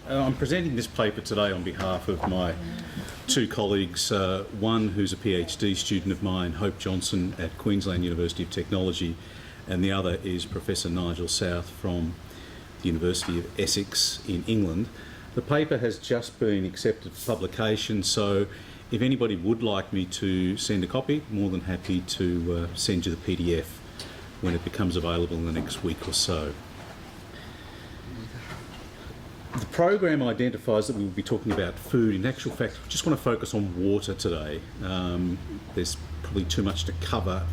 I'm presenting this paper today on behalf of my two colleagues, one who's a PhD student of mine, Hope Johnson at Queensland University of Technology, and the other is Professor Nigel South from the University of Essex in England. The paper has just been accepted for publication, so if anybody would like me to send a copy, more than happy to send you the PDF when it becomes available in the next week or so. The program identifies that we will be talking about food. In actual fact, we just want to focus on water today. There's probably too much to cover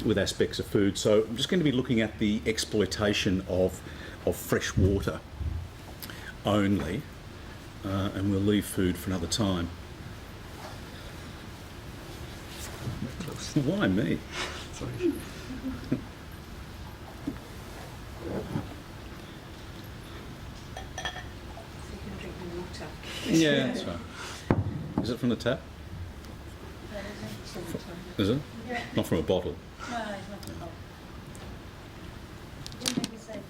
with aspects of food, so I'm just going to be looking at the exploitation of fresh water only, and we'll leave food for another time. Why me? Sorry. Yeah, that's right. Is it from the tap? Is it? Yeah. Not from a bottle? No, it's not a bottle. You make it safely.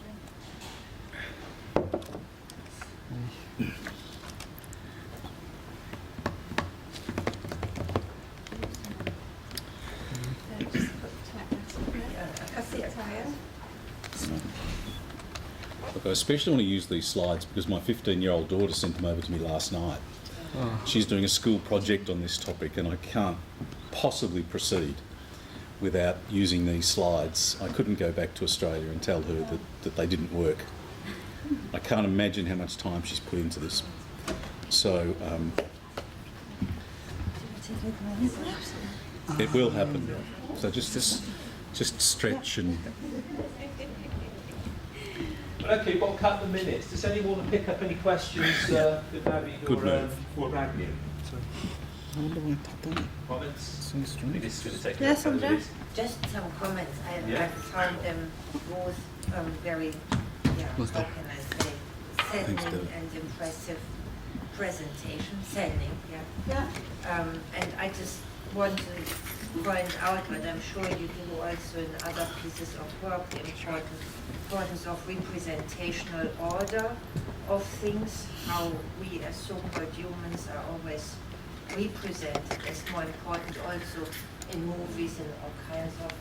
Look, I especially want to use these slides because my 15-year-old daughter sent them over to me last night. Oh. She's doing a school project on this topic and I can't possibly proceed without using these slides. I couldn't go back to Australia and tell her that they didn't work. I can't imagine how much time she's put into this. So it will happen. So just stretch and... Okay, we've got a couple of minutes. Does anyone want to pick up any questions that David or Ragnar? I wonder why I've done it. Comments? So strange. This is going to take Yes, a couple of Andrea? minutes. Just some comments. I Yeah. found them both very, how can I say, Thanks, sending Deb. and impressive presentation. Sending, yeah. Yeah. And I just want to point out, but I'm sure you do also in other pieces of work, the importance of representational order of things, how we as so-called humans are always represented as more important also in movies and all kinds of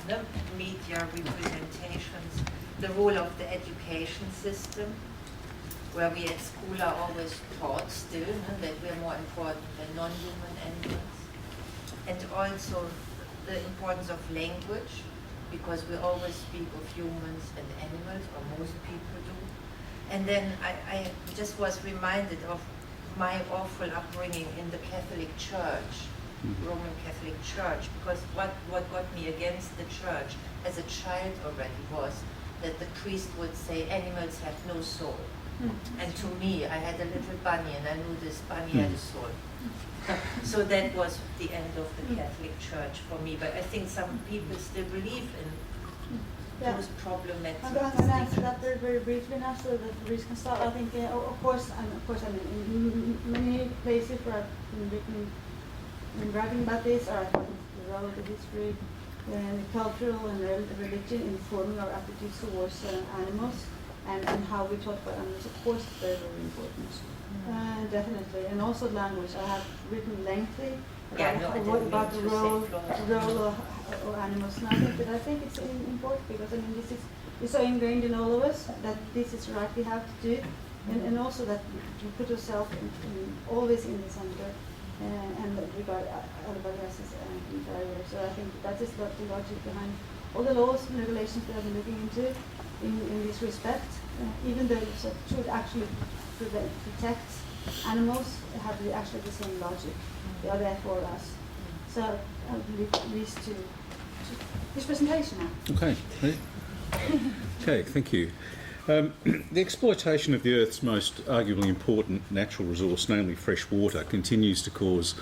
media representations, the role of the education system, where we at school are always taught still that we're more important than non-human animals, and also the importance of language, because we always speak of humans and animals, or most people do. And then I just was reminded of my awful upbringing in the Catholic Church, Roman Catholic Church, because what got me against the church as a child already was that the priest would say animals have no soul. And to me, I had a little bunny and I knew this bunny had a soul. So that was the end of the Catholic Church for me. But I think some people still believe in those problematic I'm going to answer that very, very briefly now, so that Reece can start. I think, of course, I mean, in many places where I've been written, been writing about this, or I think the role of the history and cultural and religion in forming our attitudes towards animals, and how we talk about animals, of course, it's very, very important. Definitely, and also language. I have written lengthy about the role of animals. And I think it's important because I mean it's so ingrained in all of us that this is right we have to do, and also that you put yourself always in the center and regard everybody else as inferior. So I think that is the logic behind all the laws and regulations that I've been looking into in this respect. Even though it should actually protect animals, have actually the same logic. They are there for us. So I'll leave Reece to his presentation now. Okay. Okay, thank you. The exploitation of the Earth's most arguably important natural resource, namely fresh water, continues to cause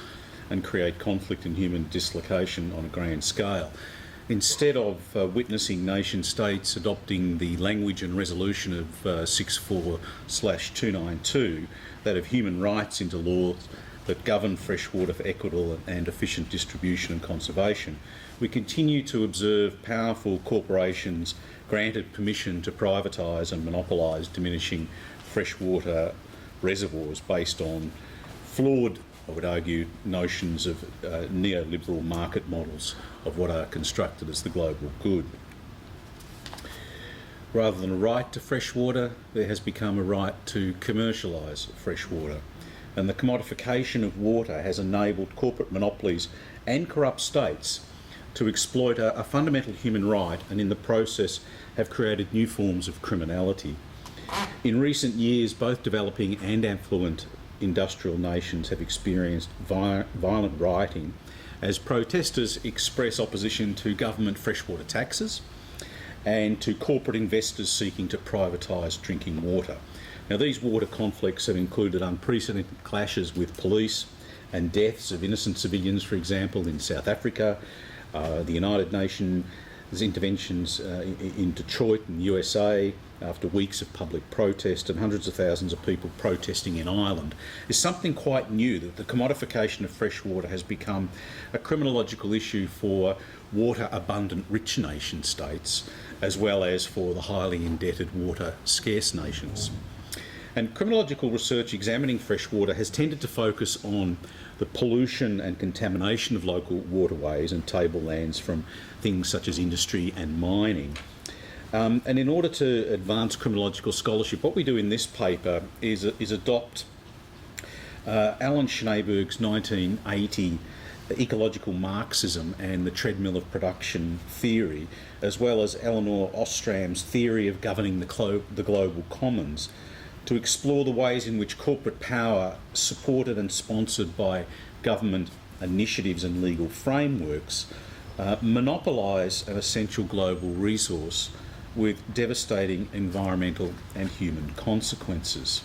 and create conflict and human dislocation on a grand scale. Instead of witnessing nation states adopting the language and resolution of 64/292, that of human rights, into laws that govern freshwater for equitable and efficient distribution and conservation, we continue to observe powerful corporations granted permission to privatise and monopolise, diminishing freshwater reservoirs based on flawed, I would argue, notions of neoliberal market models of what are constructed as the global good. Rather than a right to fresh water, there has become a right to commercialise fresh water. And the commodification of water has enabled corporate monopolies and corrupt states to exploit a fundamental human right, and in the process have created new forms of criminality. In recent years, both developing and affluent industrial nations have experienced violent rioting as protesters express opposition to government freshwater taxes and to corporate investors seeking to privatise drinking water. Now, these water conflicts have included unprecedented clashes with police and deaths of innocent civilians, for example, in South Africa, the United Nations interventions in Detroit in the USA after weeks of public protest, and hundreds of thousands of people protesting in Ireland. Is something quite new, that the commodification of fresh water has become a criminological issue for water-abundant rich nation states, as well as for the highly indebted water-scarce nations. And criminological research examining fresh water has tended to focus on the pollution and contamination of local waterways and tablelands from things such as industry and mining. And in order to advance criminological scholarship, what we do in this paper is adopt Alan Schneeberg's 1980 ecological Marxism and the treadmill of production theory, as well as Elinor Ostram's theory of governing the global commons, to explore the ways in which corporate power, supported and sponsored by government initiatives and legal frameworks, monopolise an essential global resource with devastating environmental and human consequences.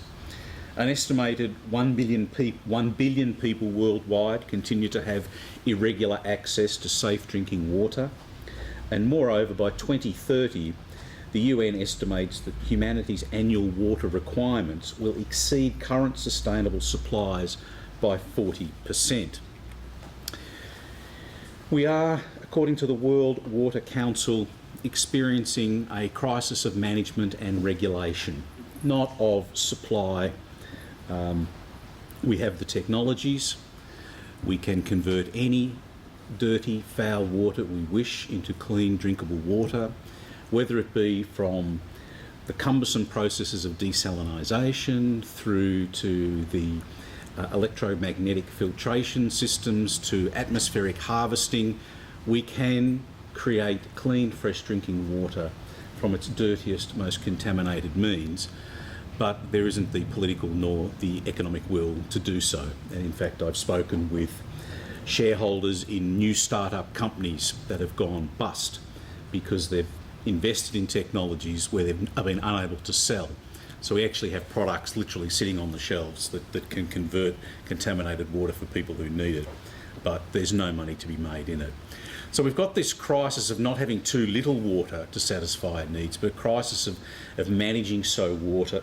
An estimated 1 billion people worldwide continue to have irregular access to safe drinking water, and moreover, by 2030, the UN estimates that humanity's annual water requirements will exceed current sustainable supplies by 40%. We are, according to the World Water Council, experiencing a crisis of management and regulation, not of supply. We have the technologies. We can convert any dirty, foul water we wish into clean, drinkable water, whether it be from the cumbersome processes of desalinisation through to the electromagnetic filtration systems to atmospheric harvesting. We can create clean, fresh drinking water from its dirtiest, most contaminated means, but there isn't the political nor the economic will to do so. And in fact, I've spoken with shareholders in new start-up companies that have gone bust because they've invested in technologies where they've been unable to sell. So we actually have products literally sitting on the shelves that can convert contaminated water for people who need it, but there's no money to be made in it. So we've got this crisis of not having too little water to satisfy needs, but a crisis of managing water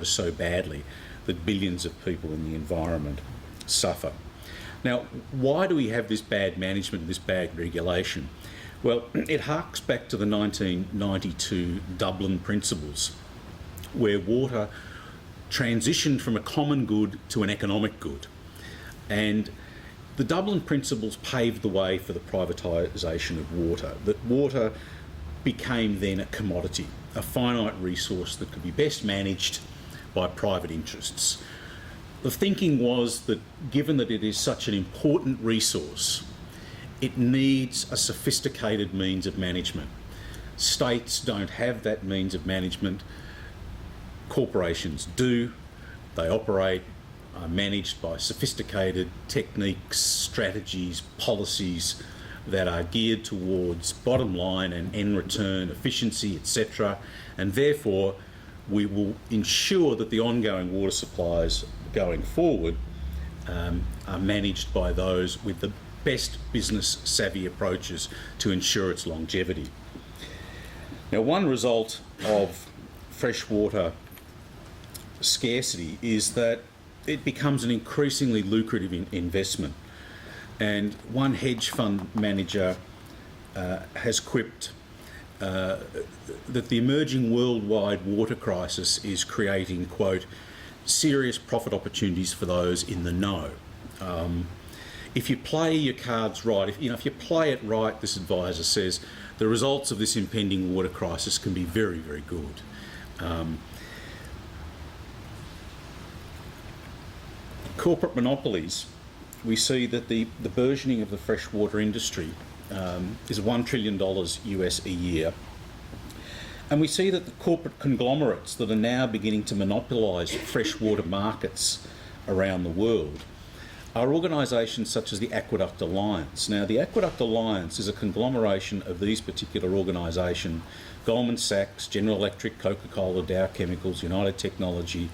so badly that billions of people in the environment suffer. Now, why do we have this bad management, this bad regulation? Well, it harks back to the 1992 Dublin Principles, where water transitioned from a common good to an economic good. And the Dublin Principles paved the way for the privatisation of water, that water became then a commodity, a finite resource that could be best managed by private interests. The thinking was that given that it is such an important resource, it needs a sophisticated means of management. States don't have that means of management. Corporations do. They operate, are managed by sophisticated techniques, strategies, policies that are geared towards bottom line and end return, efficiency, etc. And therefore, we will ensure that the ongoing water supplies going forward are managed by those with the best business savvy approaches to ensure its longevity. Now, one result of freshwater scarcity is that it becomes an increasingly lucrative investment. And one hedge fund manager has quipped that the emerging worldwide water crisis is creating, quote, serious profit opportunities for those in the know. If you play your cards right, if you play it right, this advisor says, the results of this impending water crisis can be very, very good. Corporate monopolies, we see that the burgeoning of the freshwater industry is $1 trillion US a year. And we see that the corporate conglomerates that are now beginning to monopolise freshwater markets around the world are organisations such as the Aqueduct Alliance. Now, the Aqueduct Alliance is a conglomeration of these particular organisations: Goldman Sachs, General Electric, Coca-Cola, Dow Chemicals, United Technology,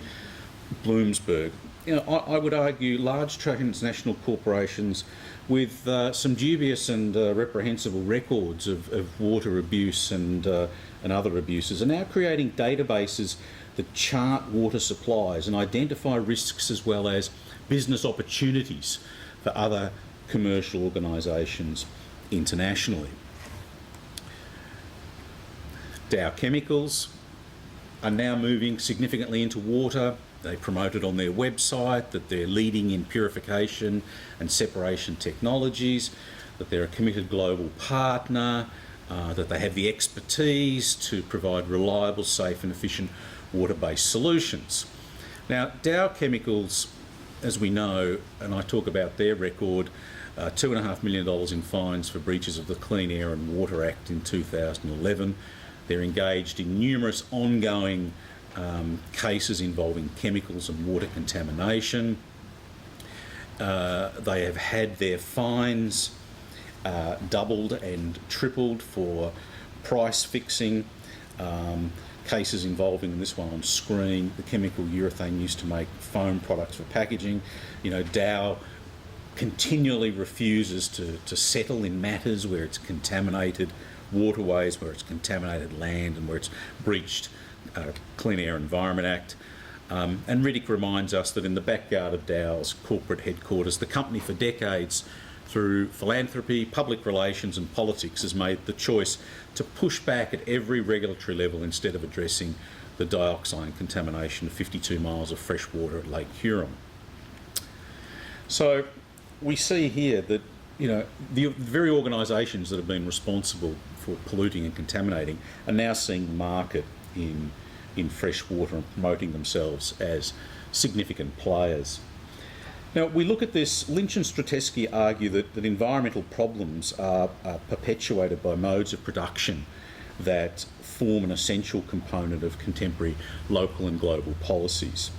Bloomsburg. I would argue large transnational corporations with some dubious and reprehensible records of water abuse and other abuses are now creating databases that chart water supplies and identify risks as well as business opportunities for other commercial organisations internationally. Dow Chemicals are now moving significantly into water. They promoted on their website that they're leading in purification and separation technologies, that they're a committed global partner, that they have the expertise to provide reliable, safe and efficient water-based solutions. Now, Dow Chemicals, as we know, and I talk about their record, $2.5 million in fines for breaches of the Clean Air and Water Act in 2011. They're engaged in numerous ongoing cases involving chemicals and water contamination. They have had their fines doubled and tripled for price fixing. Cases involving, and this one on screen, the chemical urethane used to make foam products for packaging. Dow continually refuses to settle in matters where it's contaminated waterways, where it's contaminated land and where it's breached Clean Air Environment Act. And Riddick reminds us that in the backyard of Dow's corporate headquarters, the company for decades, through philanthropy, public relations and politics, has made the choice to push back at every regulatory level instead of addressing the dioxin contamination of 52 miles of fresh water at Lake Huron. So we see here that the very organisations that have been responsible for polluting and contaminating are now seeing the market in fresh water and promoting themselves as significant players. Now, we look at this. Lynch and Strateski argue that environmental problems are perpetuated by modes of production that form an essential component of contemporary local and global policies.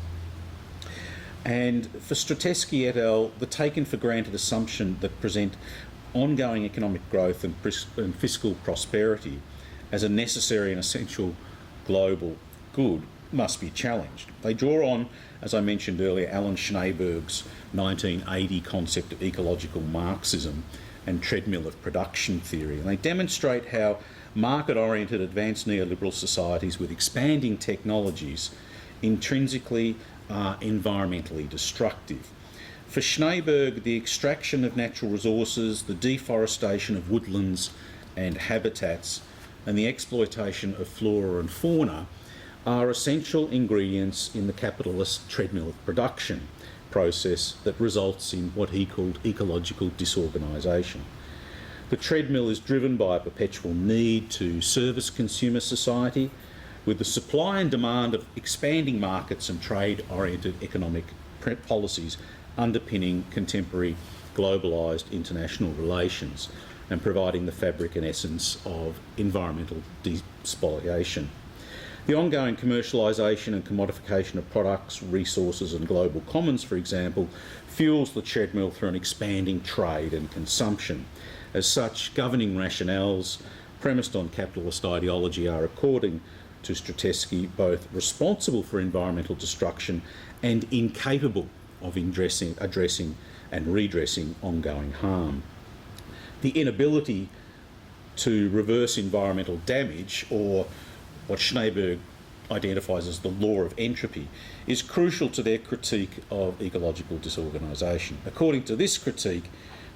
And for Strateski et al., the taken for granted assumption that present ongoing economic growth and fiscal prosperity as a necessary and essential global good must be challenged. They draw on, as I mentioned earlier, Alan Schneeberg's 1980 concept of ecological Marxism and treadmill of production theory, and they demonstrate how market-oriented advanced neoliberal societies with expanding technologies intrinsically are environmentally destructive. For Schneeberg, the extraction of natural resources, the deforestation of woodlands and habitats, and the exploitation of flora and fauna are essential ingredients in the capitalist treadmill of production process that results in what he called ecological disorganisation. The treadmill is driven by a perpetual need to service consumer society, with the supply and demand of expanding markets and trade-oriented economic policies underpinning contemporary globalised international relations and providing the fabric and essence of environmental despoliation. The ongoing commercialisation and commodification of products, resources and global commons, for example, fuels the treadmill through an expanding trade and consumption. As such, governing rationales premised on capitalist ideology are, according to Strateski, both responsible for environmental destruction and incapable of addressing and redressing ongoing harm. The inability to reverse environmental damage, or what Schneeberg identifies as the law of entropy, is crucial to their critique of ecological disorganisation. According to this critique,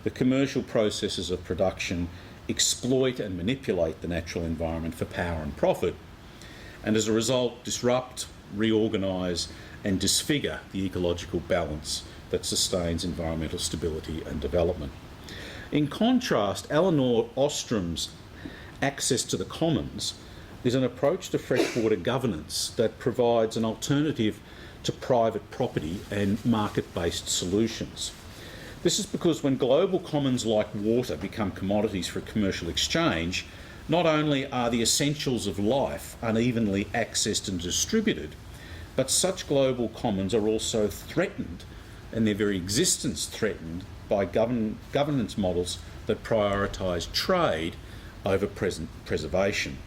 the commercial processes of production exploit and manipulate the natural environment for power and profit, and as a result disrupt, reorganise and disfigure the ecological balance that sustains environmental stability and development. In contrast, Elinor Ostrom's access to the commons is an approach to freshwater governance that provides an alternative to private property and market-based solutions. This is because when global commons like water become commodities for commercial exchange, not only are the essentials of life unevenly accessed and distributed, but such global commons are also threatened, and their very existence threatened, by governance models that prioritise trade over preservation.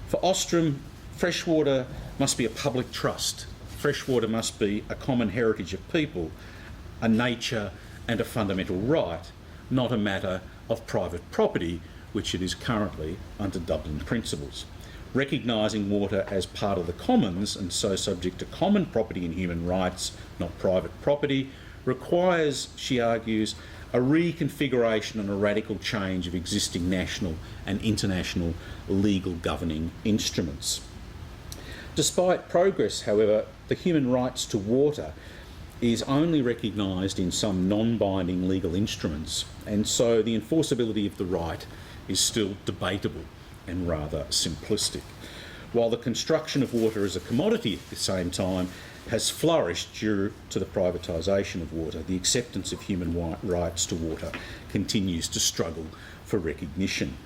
For Ostrom, freshwater must be a public trust. Freshwater must be a common heritage of people, a nature and a fundamental right, not a matter of private property, which it is currently under Dublin principles. Recognising water as part of the commons and so subject to common property and human rights, not private property, requires, she argues, a reconfiguration and a radical change of existing national and international legal governing instruments. Despite progress, however, the human rights to water is only recognised in some non-binding legal instruments, and so the enforceability of the right is still debatable and rather simplistic. While the construction of water as a commodity at the same time has flourished due to the privatisation of water, the acceptance of human rights to water continues to struggle for recognition.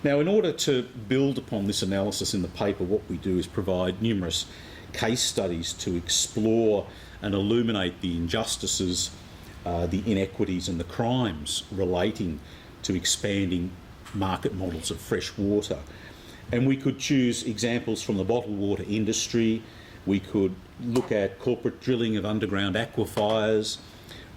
Now, in order to build upon this analysis in the paper, what we do is provide numerous case studies to explore and illuminate the injustices, the inequities and the crimes relating to expanding market models of fresh water. And we could choose examples from the bottled water industry. We could look at corporate drilling of underground aquifers.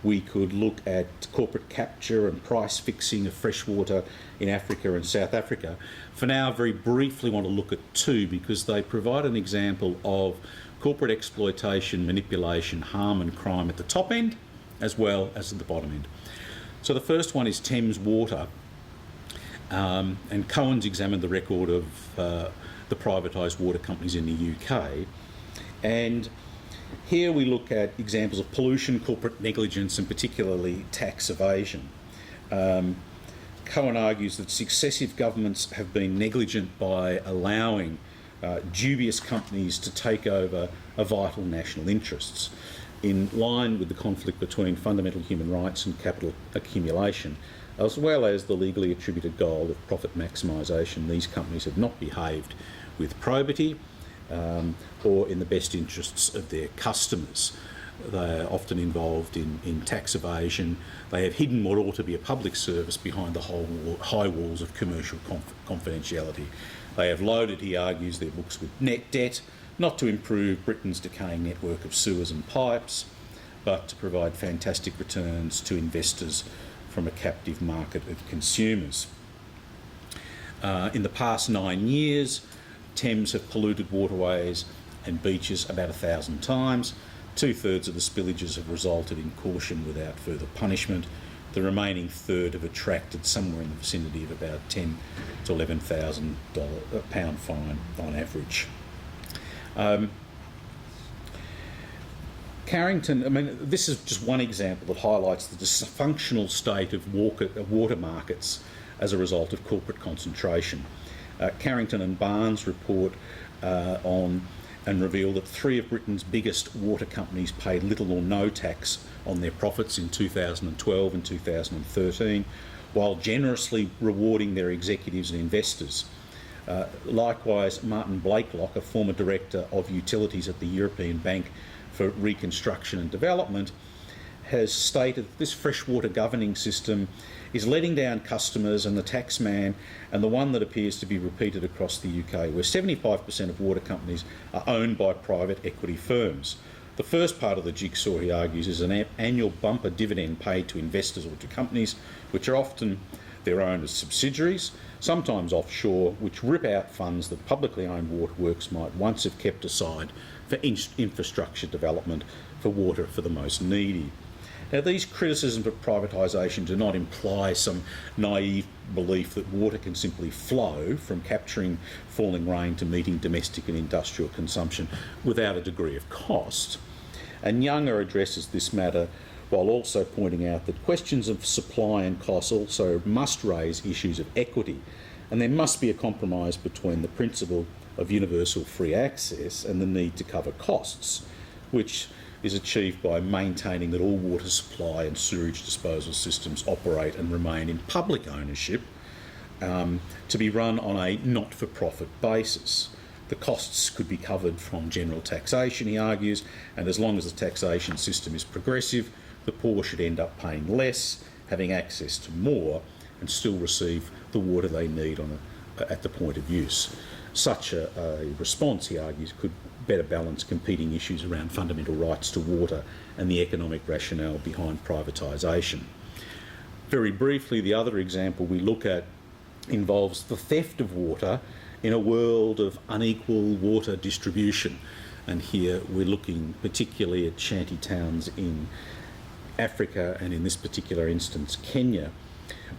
We could look at corporate capture and price fixing of fresh water in Africa and South Africa. For now, very briefly want to look at two because they provide an example of corporate exploitation, manipulation, harm and crime at the top end as well as at the bottom end. So the first one is Thames Water. And Cohen's examined the record of the privatised water companies in the UK. And here we look at examples of pollution, corporate negligence, and particularly tax evasion. Cohen argues that successive governments have been negligent by allowing dubious companies to take over a vital national interests. In line with the conflict between fundamental human rights and capital accumulation, as well as the legally attributed goal of profit maximisation, these companies have not behaved with probity or in the best interests of their customers. They are often involved in tax evasion. They have hidden what ought to be a public service behind the high walls of commercial confidentiality. They have loaded, he argues, their books with net debt, not to improve Britain's decaying network of sewers and pipes, but to provide fantastic returns to investors from a captive market of consumers. In the past 9 years, Thames have polluted waterways and beaches about 1,000 times. 2/3 of the spillages have resulted in caution without further punishment. The remaining third have attracted somewhere in the vicinity of about £10,000 to £11,000 fine on average. Carrington, this is just one example that highlights the dysfunctional state of water markets as a result of corporate concentration. Carrington and Barnes report on and reveal that 3 of Britain's biggest water companies paid little or no tax on their profits in 2012 and 2013, while generously rewarding their executives and investors. Likewise, Martin Blakelock, a former director of utilities at the European Bank for Reconstruction and Development, has stated that this freshwater governing system is letting down customers and the tax man, and the one that appears to be repeated across the UK, where 75% of water companies are owned by private equity firms. The first part of the jigsaw, he argues, is an annual bumper dividend paid to investors or to companies, which are often their own as subsidiaries, sometimes offshore, which rip out funds that publicly owned waterworks might once have kept aside for infrastructure development for water for the most needy. Now, these criticisms of privatisation do not imply some naive belief that water can simply flow from capturing falling rain to meeting domestic and industrial consumption without a degree of cost. And Younger addresses this matter while also pointing out that questions of supply and costs also must raise issues of equity, and there must be a compromise between the principle of universal free access and the need to cover costs, which is achieved by maintaining that all water supply and sewage disposal systems operate and remain in public ownership, to be run on a not-for-profit basis. The costs could be covered from general taxation, he argues, and as long as the taxation system is progressive, the poor should end up paying less, having access to more, and still receive the water they need at the point of use. Such a response, he argues, could better balance competing issues around fundamental rights to water and the economic rationale behind privatisation. Very briefly, the other example we look at involves the theft of water in a world of unequal water distribution. And here we're looking particularly at shanty towns in Africa and, in this particular instance, Kenya.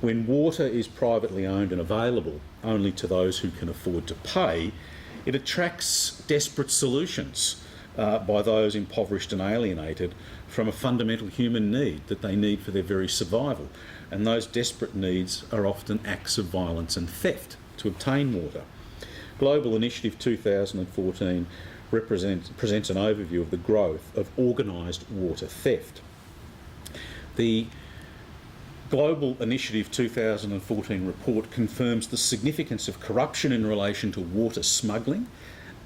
When water is privately owned and available only to those who can afford to pay, it attracts desperate solutions by those impoverished and alienated from a fundamental human need that they need for their very survival. And those desperate needs are often acts of violence and theft to obtain water. Global Initiative 2014 presents an overview of the growth of organised water theft. The Global Initiative 2014 report confirms the significance of corruption in relation to water smuggling,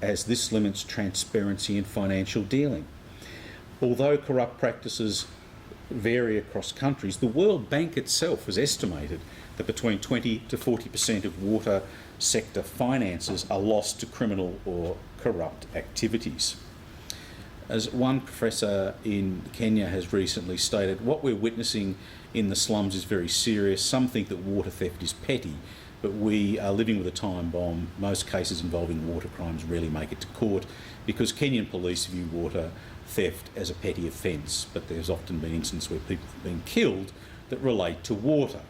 as this limits transparency in financial dealing. Although corrupt practices vary across countries, the World Bank itself has estimated that between 20 to 40% of water sector finances are lost to criminal or corrupt activities. As one professor in Kenya has recently stated, what we're witnessing in the slums is very serious. Some think that water theft is petty, but we are living with a time bomb. Most cases involving water crimes rarely make it to court because Kenyan police view water theft as a petty offence, but there's often been instances where people have been killed that relate to water.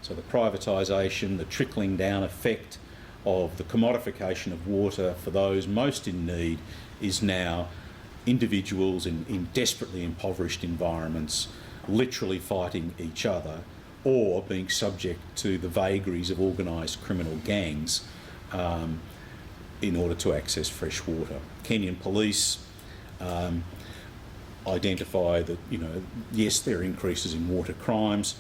So the privatisation, the trickling down effect of the commodification of water for those most in need is now individuals in desperately impoverished environments literally fighting each other or being subject to the vagaries of organised criminal gangs in order to access fresh water. Kenyan police identify that, yes, there are increases in water crimes,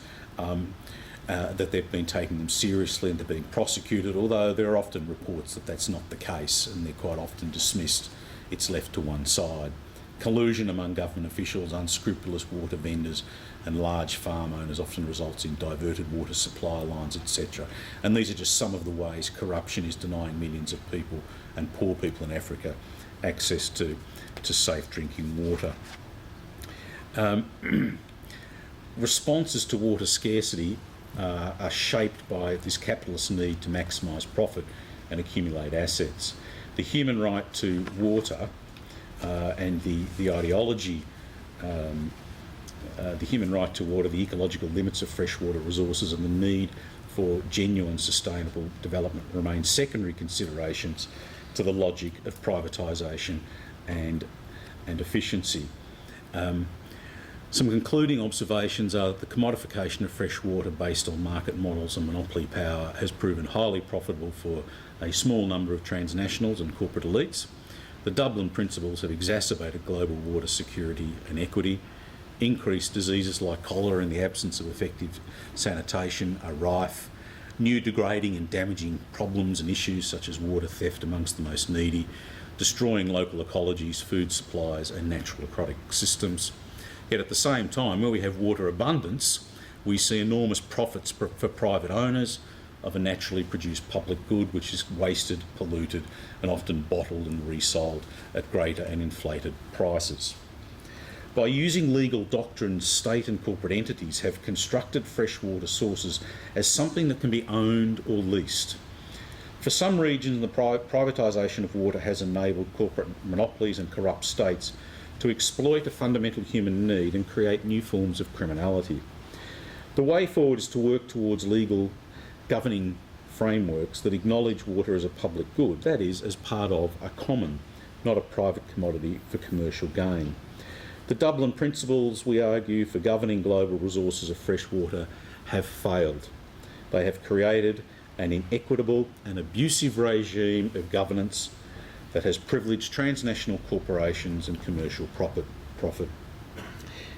that they've been taking them seriously and they're being prosecuted, although there are often reports that that's not the case and they're quite often dismissed. It's left to one side. Collusion among government officials, unscrupulous water vendors and large farm owners often results in diverted water supply lines, etc. And these are just some of the ways corruption is denying millions of people and poor people in Africa access to safe drinking water. Responses to water scarcity are shaped by this capitalist need to maximise profit and accumulate assets. The human right to water and the ideology, the human right to water, the ecological limits of freshwater resources and the need for genuine sustainable development remain secondary considerations to the logic of privatisation and efficiency. Some concluding observations are that the commodification of fresh water based on market models and monopoly power has proven highly profitable for a small number of transnationals and corporate elites. The Dublin Principles have exacerbated global water security and equity. Increased diseases like cholera in the absence of effective sanitation are rife. New degrading and damaging problems and issues such as water theft amongst the most needy, destroying local ecologies, food supplies and natural aquatic systems. Yet at the same time, where we have water abundance, we see enormous profits for private owners of a naturally produced public good which is wasted, polluted and often bottled and resold at greater and inflated prices. By using legal doctrines, state and corporate entities have constructed freshwater sources as something that can be owned or leased. For some regions, the privatisation of water has enabled corporate monopolies and corrupt states to exploit a fundamental human need and create new forms of criminality. The way forward is to work towards legal governing frameworks that acknowledge water as a public good, that is, as part of a common, not a private commodity for commercial gain. The Dublin principles, we argue, for governing global resources of fresh water have failed. They have created an inequitable and abusive regime of governance that has privileged transnational corporations and commercial profit.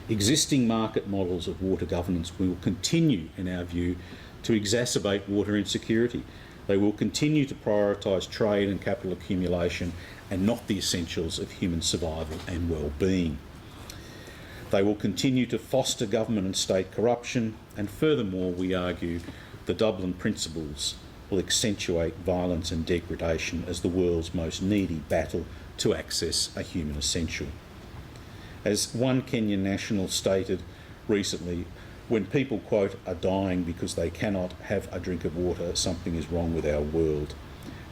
Existing market models of water governance will continue, in our view, to exacerbate water insecurity. They will continue to prioritise trade and capital accumulation and not the essentials of human survival and well-being. They will continue to foster government and state corruption, and furthermore, we argue, the Dublin principles will accentuate violence and degradation as the world's most needy battle to access a human essential. As one Kenyan national stated recently, when people, quote, are dying because they cannot have a drink of water, something is wrong with our world.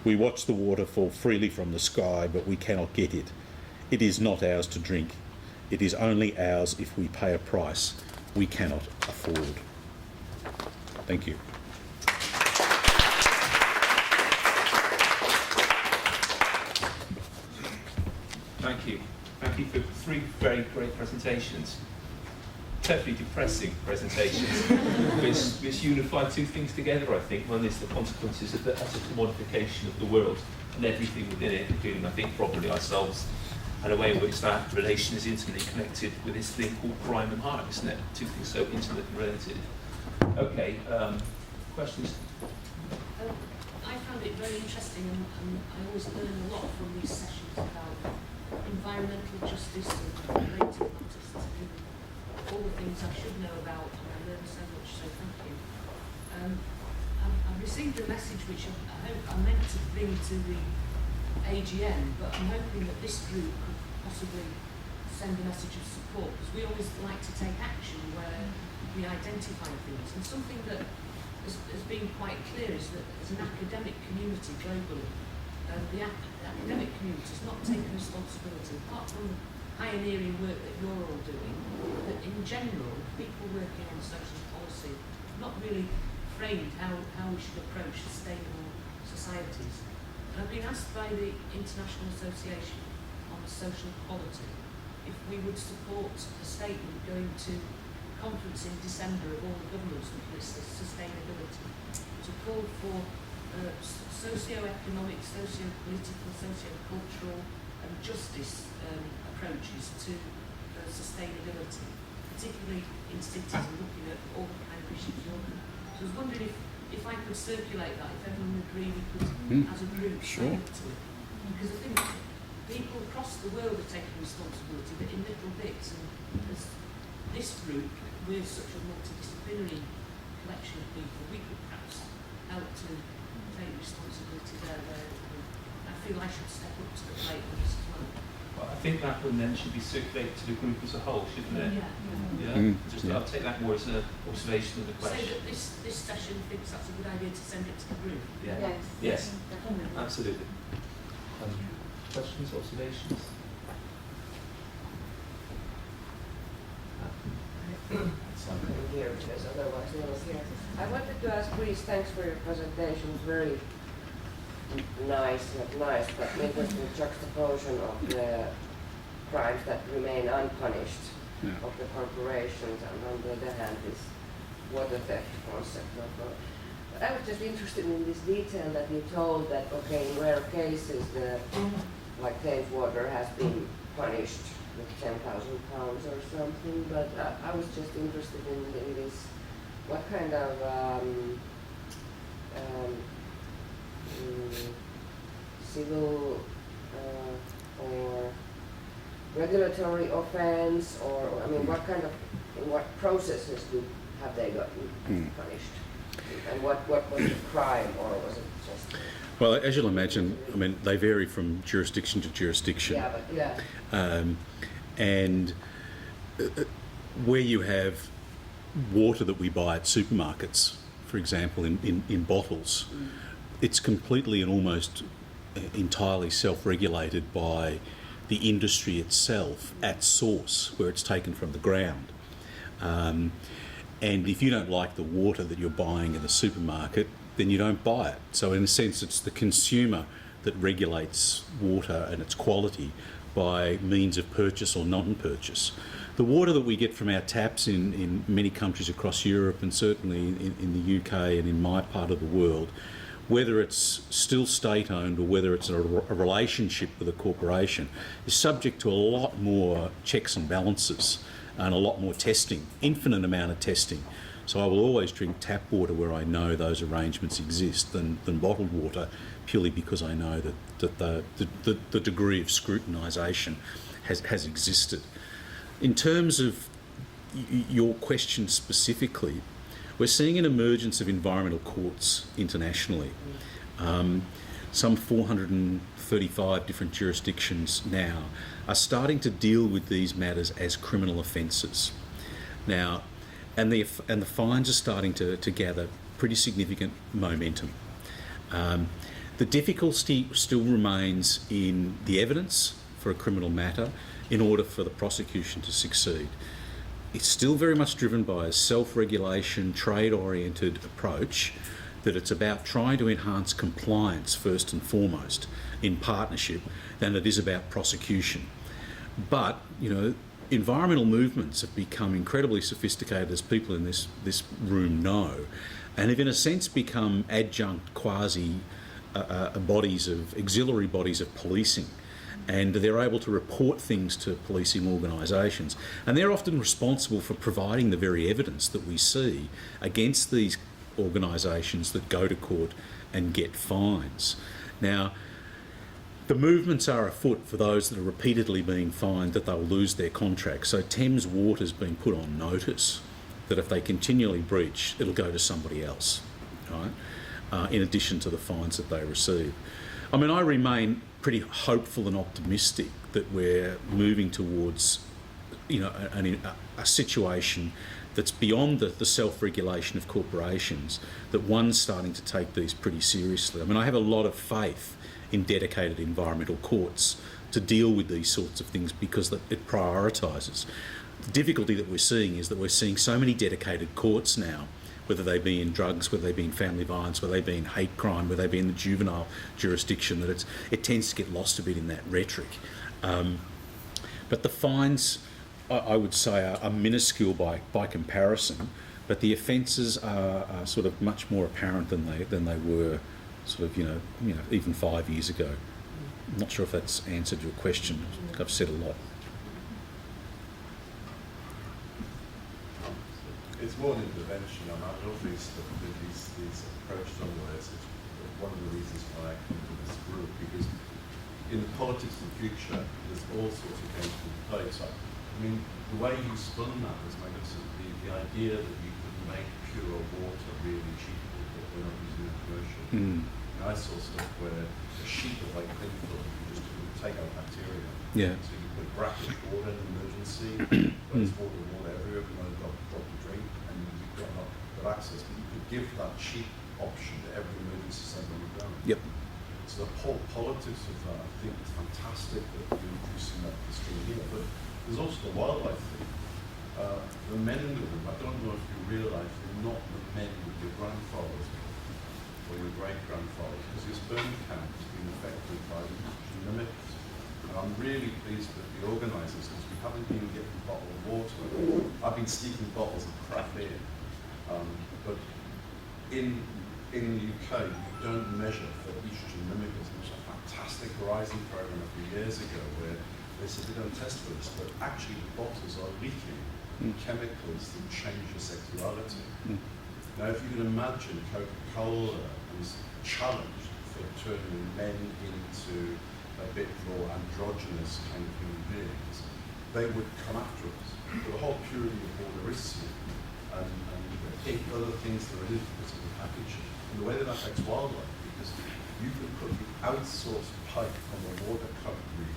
We watch the water fall freely from the sky, but we cannot get it. It is not ours to drink. It is only ours if we pay a price we cannot afford. Thank you. Thank you. Thank you for 3 very great presentations. Terribly depressing presentations, which unify 2 things together, I think. One is the consequences of the utter commodification of the world and everything within it, including, I think, probably ourselves, and a way in which that relation is intimately connected with this thing called crime and harm, isn't it? 2 things so intimately related. Okay, questions? I found it very interesting, and I always learn a lot from these sessions about environmental justice and related matters, all the things I should know about, and I learned so much, so thank you. I've received a message which I hope I meant to bring to the AGM, but I'm hoping that this group could possibly send a message of support, because we always like to take action where we identify things, and something that has been quite clear is that as an academic community globally, the academic community has not taken responsibility, apart from the pioneering work that you're all doing, that in general, people working on social policy have not really framed how we should approach sustainable societies. And I've been asked by the International Association on Social Quality if we would support a statement going to a conference in December of all the governments looking at sustainability to call for socio-economic, socio-political, socio-cultural and justice approaches to sustainability, particularly in cities and looking at all the kind of issues you're looking at. So I was wondering if I could circulate that, if everyone would agree we could, as a group, Sure. to it. Because I think people across the world are taking responsibility, but in little bits. And as this group, we're such a multidisciplinary collection of people, we could perhaps help to take responsibility there. I feel I should step up to the plate on this as well. Well, I think that one then should be circulated to the group as a whole, shouldn't it? Yeah. Just I'll take that more as an observation of the Say question. that this session thinks that's a good idea to send it to the group. Yeah. Yes. Absolutely. Questions, observations? Here, because otherwise no one's here. I wanted to ask Reece, thanks for your presentation, very nice, not nice, but interesting juxtaposition of the crimes that remain unpunished of the corporations, and on the other hand this water theft concept. But I was just interested in this detail that you told that, okay, in rare cases the like water has been punished with £10,000 or something, but I was just interested in this, what kind of civil or regulatory offense, or I mean, what kind of, in what processes have they gotten punished, and what was the crime, or was it just? Well, as you'll imagine, I mean, they vary from jurisdiction to jurisdiction. Yeah, but yeah. And where you have water that we buy at supermarkets, for example, in bottles, it's completely and almost entirely self-regulated by the industry itself at source, where it's taken from the ground. And if you don't like the water that you're buying in the supermarket, then you don't buy it. So in a sense, it's the consumer that regulates water and its quality, by means of purchase or non-purchase. The water that we get from our taps in many countries across Europe, and certainly in the UK and in my part of the world, whether it's still state-owned or whether it's a relationship with a corporation, is subject to a lot more checks and balances and a lot more testing, infinite amount of testing. So I will always drink tap water where I know those arrangements exist than bottled water, purely because I know that the degree of scrutinisation has existed. In terms of your question specifically, we're seeing an emergence of environmental courts internationally. Some 435 different jurisdictions now are starting to deal with these matters as criminal offences. Now, and the fines are starting to gather pretty significant momentum. The difficulty still remains in the evidence for a criminal matter in order for the prosecution to succeed. It's still very much driven by a self-regulation, trade-oriented approach, that it's about trying to enhance compliance first and foremost in partnership than it is about prosecution. But, you know, environmental movements have become incredibly sophisticated, as people in this room know, and have in a sense become adjunct quasi auxiliary bodies of policing. And they're able to report things to policing organisations. And they're often responsible for providing the very evidence that we see against these organisations that go to court and get fines. Now, the movements are afoot for those that are repeatedly being fined that they'll lose their contract. So Thames Water's been put on notice that if they continually breach, it'll go to somebody else, right? In addition to the fines that they receive. I mean, I remain pretty hopeful and optimistic that we're moving towards, you know, a situation that's beyond the self-regulation of corporations, that one's starting to take these pretty seriously. I mean, I have a lot of faith in dedicated environmental courts to deal with these sorts of things because it prioritises. The difficulty that we're seeing is that we're seeing so many dedicated courts now, whether they be in drugs, whether they be in family violence, whether they be in hate crime, whether they be in the juvenile jurisdiction, that it tends to get lost a bit in that rhetoric. But the fines, I would say, are minuscule by comparison, but the offences are sort of much more apparent than they were, sort of, you know, even 5 years ago. I'm not sure if that's answered your question. I've said a lot. It's more an intervention. I love these approaches on this. It's one of the reasons why I came to this group, because in the politics of the future, there's all sorts of games to play. So, I mean, the way you spun that was magnificent. The idea that you could make pure water really cheap, but we're not using it commercially. And I saw stuff where a sheet of like cling film, you just take out bacteria. Yeah. So you put brackish water in an emergency, but it's water everywhere, we want to drop to drink, and you've got not got access. But you could give that cheap option to every emergency centre on the ground. Yep. So the whole politics of that, I think, is fantastic that you're introducing that history here. But there's also the wildlife thing. The men in the room, I don't know if you realise, they're not the men with your grandfathers or your great-grandfathers, because your sperm count has been affected by the mimics. And I'm really pleased with the organisers, because we haven't been getting bottled water. I've been sneaking bottles of crap in, but in the UK, you don't measure for estrogen mimickers. There was a fantastic Horizon programme a few years ago where they said they don't test for this, but actually the bottles are leaking chemicals that change your sexuality. Now, if you can imagine Coca-Cola was challenged for turning men into a bit more androgynous kind of human beings, they would come after us. But the whole purity of water is and other things that are in because of the packaging. And the way that affects wildlife, because you can put the outsourced pipe from a water company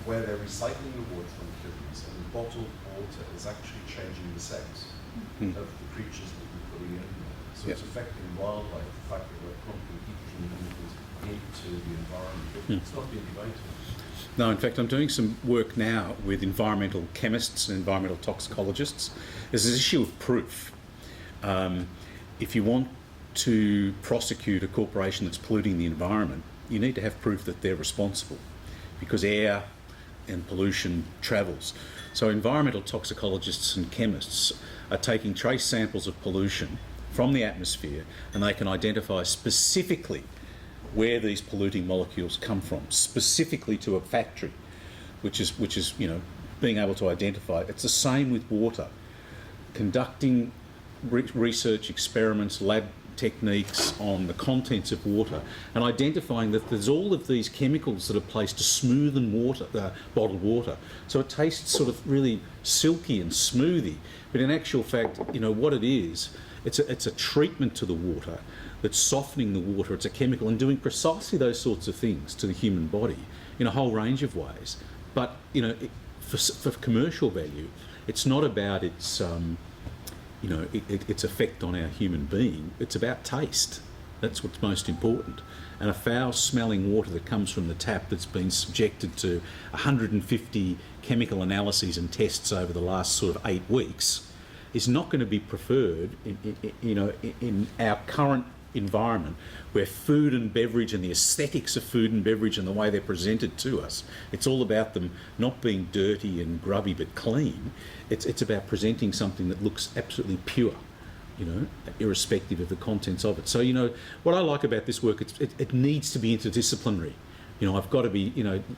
where they're recycling the water from kidneys, and the bottled water is actually changing the sex of the creatures that we're putting in there. So it's affecting wildlife, the fact that we're pumping estrogen chemicals into the environment. It's not being debated. No, in fact, I'm doing some work now with environmental chemists and environmental toxicologists. There's this issue of proof. If you want to prosecute a corporation that's polluting the environment, you need to have proof that they're responsible. because air and pollution travels. So environmental toxicologists and chemists are taking trace samples of pollution from the atmosphere, and they can identify specifically where these polluting molecules come from, specifically to a factory, which is being able to identify. It's the same with water. Conducting research experiments, lab techniques on the contents of water, and identifying that there's all of these chemicals that are placed to smoothen water, bottled water. So it tastes sort of really silky and smoothie, but in actual fact, what it is, it's a treatment to the water that's softening the water. It's a chemical and doing precisely those sorts of things to the human body in a whole range of ways. But for commercial value, it's not about its its effect on our human being. It's about taste. That's what's most important. And a foul-smelling water that comes from the tap that's been subjected to 150 chemical analyses and tests over the last sort of 8 weeks is not going to be preferred in our current environment, where food and beverage and the aesthetics of food and beverage and the way they're presented to us, it's all about them not being dirty and grubby but clean. It's about presenting something that looks absolutely pure, irrespective of the contents of it. So what I like about this work, it needs to be interdisciplinary. I've got to be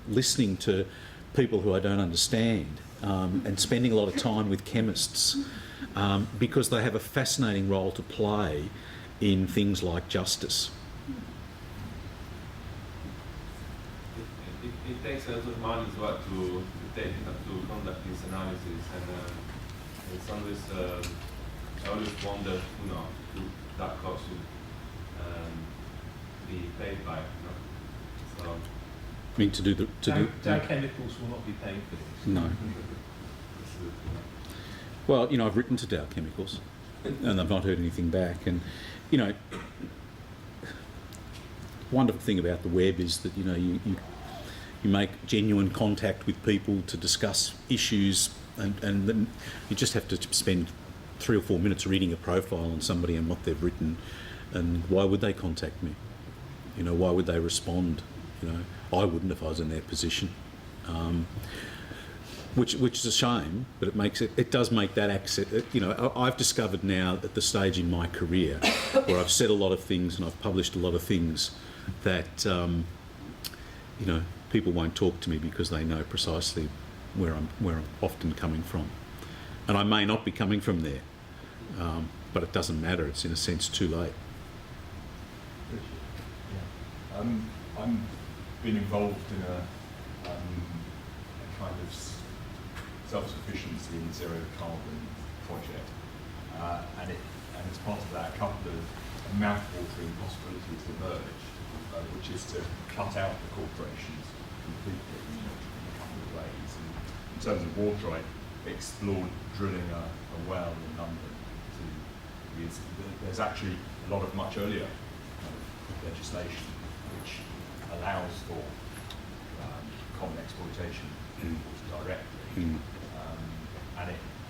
listening to people who I don't understand, and spending a lot of time with chemists, because they have a fascinating role to play in things like justice. It takes a lot of money as well to conduct this analysis, and it's always I always wonder, who that cost would be paid by. So I mean, Dow Chemicals will not be paying for this. No. Well, I've written to Dow Chemicals, and I've not heard anything back. And wonderful thing about the web is that you make genuine contact with people to discuss issues, and then you just have to spend 3 or 4 minutes reading a profile on somebody and what they've written, and why would they contact me? Why would they respond? I wouldn't if I was in their position. Which is a shame, but it does make that access. I've discovered now at the stage in my career where I've said a lot of things and I've published a lot of things that people won't talk to me because they know precisely where I'm often coming from, and I may not be coming from there, but it doesn't matter. It's in a sense too late. Yeah. I'm been involved in a kind of self-sufficiency and zero carbon project, and as part of that, a couple of mouth-watering possibilities emerged, which is to cut out the corporations completely in a couple of ways. And in terms of water, I explored drilling a well in London. There's actually a lot of much earlier legislation which allows for common exploitation directly.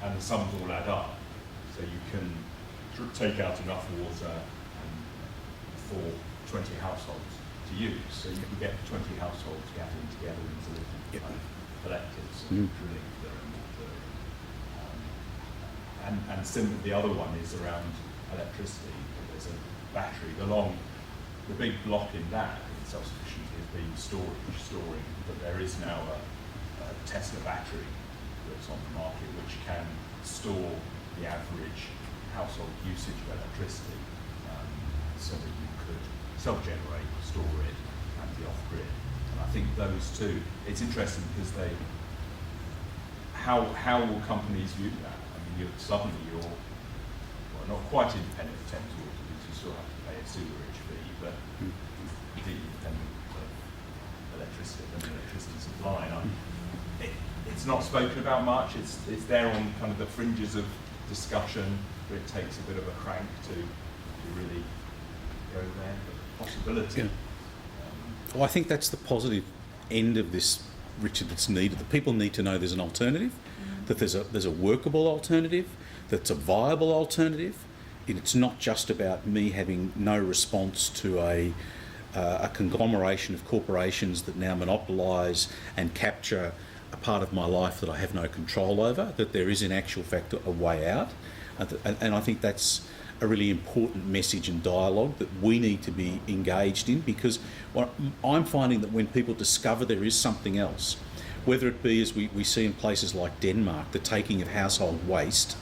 And the sums all add up, so you can take out enough water for 20 households to use. So you can get 20 households gathering together into little kind of collectives and drilling their own water. And the other one is around electricity. There's a battery. The big block in that in self-sufficiency has been storing, but there is now a Tesla battery that's on the market which can store the average household usage of electricity, so that you could self-generate, store it, and be off-grid. And I think those two, it's interesting because how will companies view that? I mean, suddenly you're not quite independent of Thames Water because you still have to pay a sewerage fee, but completely independent of electricity supply. And it's not spoken about much. It's there on kind of the fringes of discussion, but it takes a bit of a crank to really go there. But possibility. Yeah. Well, I think that's the positive end of this, Richard, that's needed. The people need to know there's an alternative, that there's a workable alternative, that's a viable alternative. It's not just about me having no response to a a conglomeration of corporations that now monopolise and capture a part of my life that I have no control over, that there is in actual fact a way out. And I think that's a really important message and dialogue that we need to be engaged in, because I'm finding that when people discover there is something else, whether it be, as we see in places like Denmark, the taking of household waste,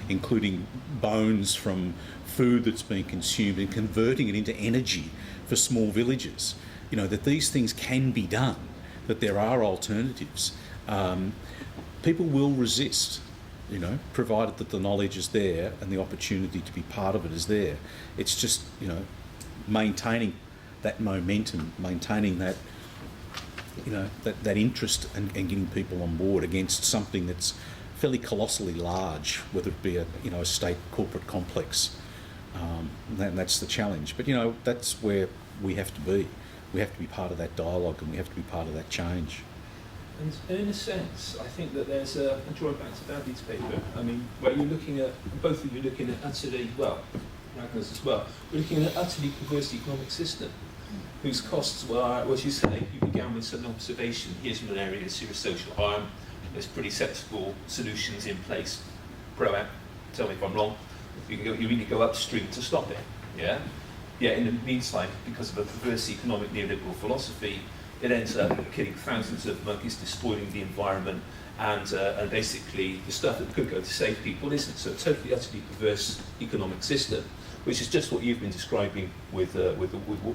including bones from food that's being consumed, and converting it into energy for small villages, that these things can be done, that there are alternatives. People will resist, provided that the knowledge is there and the opportunity to be part of it is there. It's just, maintaining that momentum, maintaining that, that interest and getting people on board against something that's fairly colossally large, whether it be a state corporate complex. That's the challenge. But, that's where we have to be. We have to be part of that dialogue, and we have to be part of that change. And in a sense, I think that there's a drawback to David's paper. I mean, where you're looking at, both of you looking at utterly, Ragner's as well, we're looking at an utterly perverse economic system whose costs were, as you say, you began with some observation. Here's an area of serious social harm. There's pretty sensible solutions in place. Proact, tell me if I'm wrong. You really go upstream to stop it. Yeah. In the meantime, because of a perverse economic neoliberal philosophy, it ends up killing thousands of monkeys, despoiling the environment, and basically the stuff that could go to save people isn't. So a totally, utterly perverse economic system, which is just what you've been describing with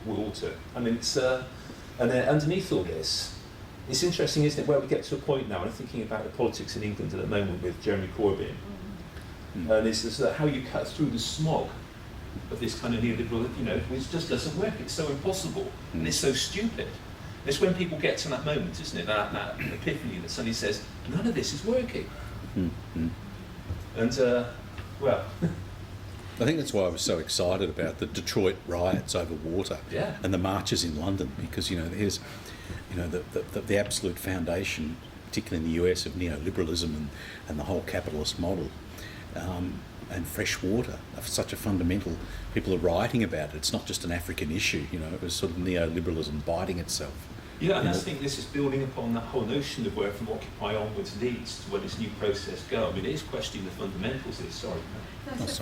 Walter. I mean, it's and underneath all this, it's interesting, isn't it, where we get to a point now, and I'm thinking about the politics in England at the moment with Jeremy Corbyn, and it's how you cut through the smog of this kind of neoliberal, which just doesn't work. It's so impossible, and it's so stupid. It's when people get to that moment, isn't it, that epiphany that suddenly says, none of this is working. And, I think that's why I was so excited about the Detroit riots over water and the marches in London, because, here's, the absolute foundation, particularly in the US, of neoliberalism and the whole capitalist model. And fresh water, such a fundamental, people are writing about it. It's not just an African issue, it was sort of neoliberalism biting itself. Yeah, and I think this is building upon that whole notion of where from Occupy onwards leads to where this new process go. I mean, it is questioning the fundamentals of this, sorry. I'm just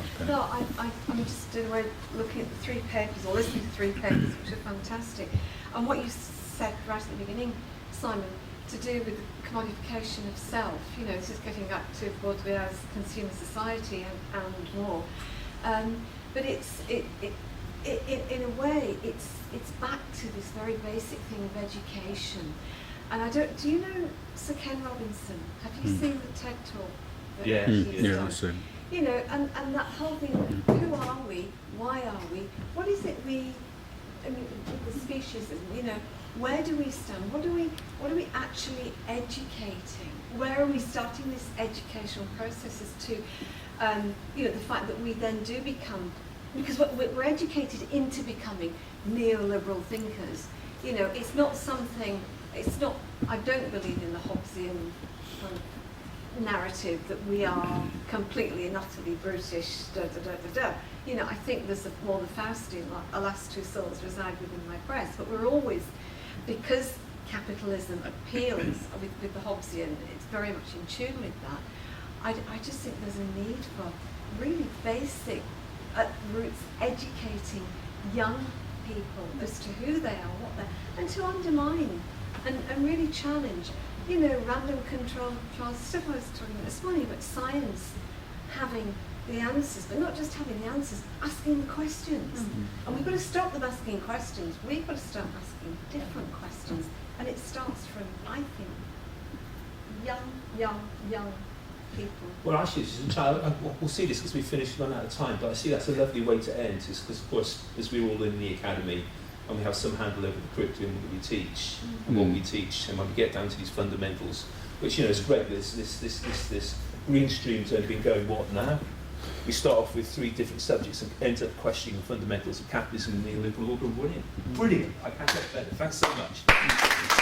looking at the 3 papers, or listening to 3 papers, which are fantastic. And what you said right at the beginning, Simon, to do with the commodification of self, this is getting back to Baudrillard's consumer society and more. But in a way, it's back to this very basic thing of education. And do you know Sir Ken Robinson? Have you seen the TED talk that he's done? I've seen. And that whole thing, who are we? Why are we? What is it the speciesism, where do we stand? What are we actually educating? Where are we starting this educational process as to, the fact that we then do become, because we're educated into becoming neoliberal thinkers. It's not something, I don't believe in the Hobbesian kind of narrative that we are completely and utterly brutish, I think there's more the Faustian, like, alas, 2 souls reside within my breast, but we're always, because capitalism appeals with the Hobbesian, it's very much in tune with that. I just think there's a need for really basic, at roots, educating young people as to who they are, what they're, and to undermine and really challenge, random control trials, stuff I was talking about this morning, but science having the answers, but not just having the answers, asking the questions. And we've got to stop them asking questions. We've got to start asking different questions. And it starts from, I think, young people. Well, actually, we'll see this because we've run out of time, but I see that's a lovely way to end, is because, of course, as we're all in the academy, and we have some handle over the curriculum that we teach, and what we teach, and when we get down to these fundamentals, which, is great, this green stream's only been going, what now? We start off with 3 different subjects and end up questioning the fundamentals of capitalism and neoliberal order. Brilliant. I can't get better. Thanks so much.